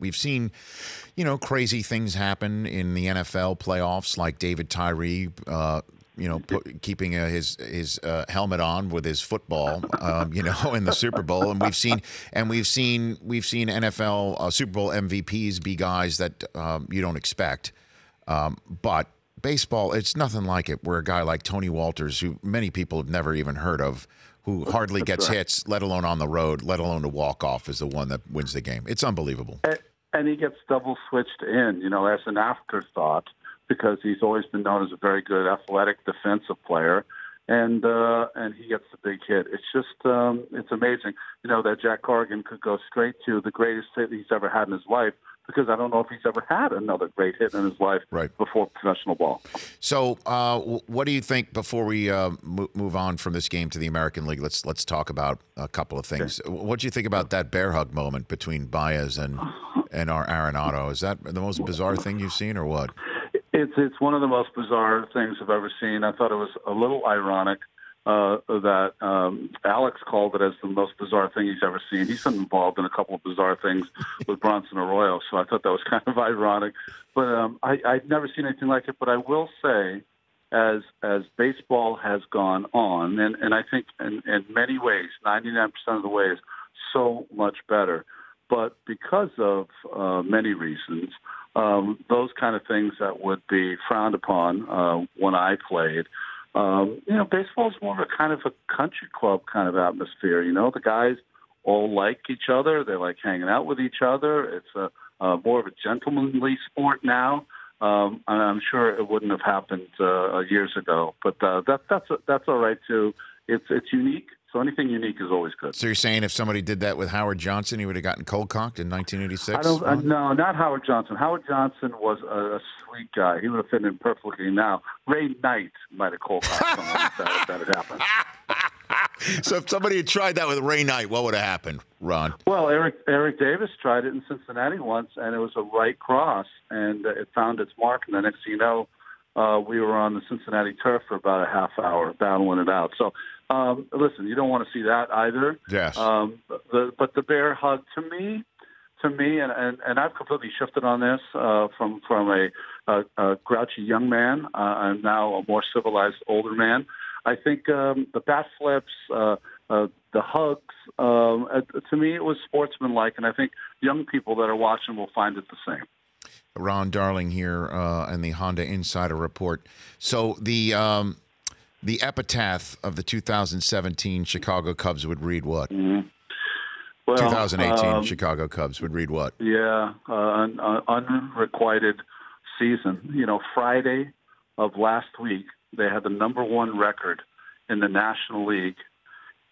We've seen, crazy things happen in the NFL playoffs, like David Tyree, keeping his helmet on with his football, in the Super Bowl, and we've seen NFL Super Bowl MVPs be guys that you don't expect, but baseball, it's nothing like it. Where a guy like Tony Walters, who many people have never even heard of, who hardly gets hits, let alone on the road, let alone to walk off, is the one that wins the game. It's unbelievable. And he gets double switched in, as an afterthought, because he's always been known as a very good athletic defensive player, and he gets the big hit. It's just it's amazing, that Jack Corrigan could go straight to the greatest hit he's ever had in his life, because I don't know if he's ever had another great hit in his life before professional ball. So what do you think, before we move on from this game to the American League, let's talk about a couple of things. Okay. What do you think about that bear hug moment between Baez and our Arenado? Is that the most bizarre thing you've seen, or what? It's one of the most bizarre things I've ever seen. I thought it was a little ironic that Alex called it as the most bizarre thing he's ever seen. He's been involved in a couple of bizarre things with Bronson Arroyo, so I thought that was kind of ironic. But I've never seen anything like it. But I will say, as baseball has gone on, and I think in many ways, 99% of the ways, so much better. But because of many reasons, those kind of things that would be frowned upon when I played, baseball is more of a kind of a country club kind of atmosphere. The guys all like each other. They like hanging out with each other. It's more of a gentlemanly sport now. And I'm sure it wouldn't have happened years ago. But that's all right too. It's unique. So anything unique is always good. So you're saying if somebody did that with Howard Johnson, he would have gotten cold-cocked in 1986? No, not Howard Johnson. Howard Johnson was a sweet guy. He would have fit in perfectly. Now, Ray Knight might have cold-cocked someone if that had happened. So if somebody had tried that with Ray Knight, what would have happened, Ron? Well, Eric Davis tried it in Cincinnati once, and it was a right cross, and it found its mark. And the next thing you know, we were on the Cincinnati turf for about a half hour battling it out. So, listen, you don't want to see that either. Yes. But the bear hug, to me, and I've completely shifted on this from a grouchy young man. I'm now a more civilized older man. I think the bat flips, the hugs, to me, it was sportsmanlike, and I think young people that are watching will find it the same. Ron Darling here and the Honda Insider Report. So the epitaph of the 2017 Chicago Cubs would read what? Mm-hmm. Well, 2018 Chicago Cubs would read what? Yeah, an unrequited season. Friday of last week, they had the number one record in the National League,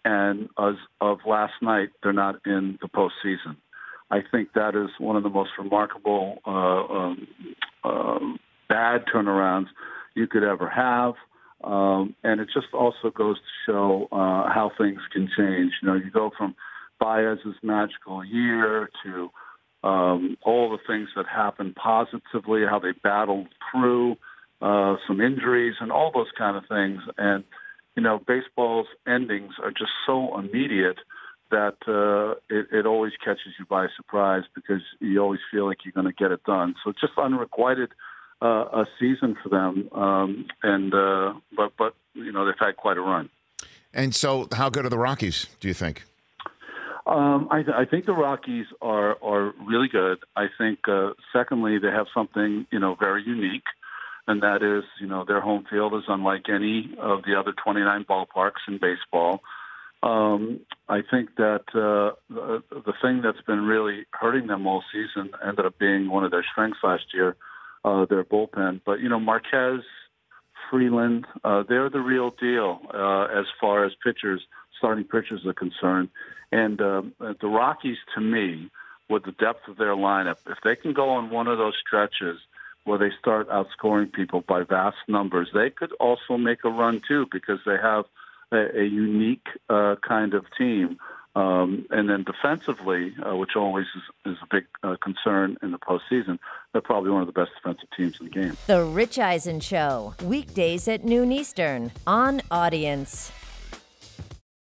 and as of last night, they're not in the postseason. I think that is one of the most remarkable bad turnarounds you could ever have. And it just also goes to show how things can change. You go from Baez's magical year to all the things that happened positively, how they battled through some injuries and all those kind of things. And, baseball's endings are just so immediate that it always catches you by surprise, because you always feel like you're going to get it done. So it's just unrequited a season for them, but they've had quite a run. And so, how good are the Rockies, do you think? I think the Rockies are really good. I think, secondly, they have something very unique, and that is their home field is unlike any of the other 29 ballparks in baseball. I think that the thing that's been really hurting them all season ended up being one of their strengths last year, their bullpen. But, Marquez, Freeland, they're the real deal as far as starting pitchers are concerned. And the Rockies, to me, with the depth of their lineup, if they can go on one of those stretches where they start outscoring people by vast numbers, they could also make a run, too, because they have a unique kind of team. And then defensively, which always is a big concern in the postseason, they're probably one of the best defensive teams in the game. The Rich Eisen Show, weekdays at noon Eastern on Audience.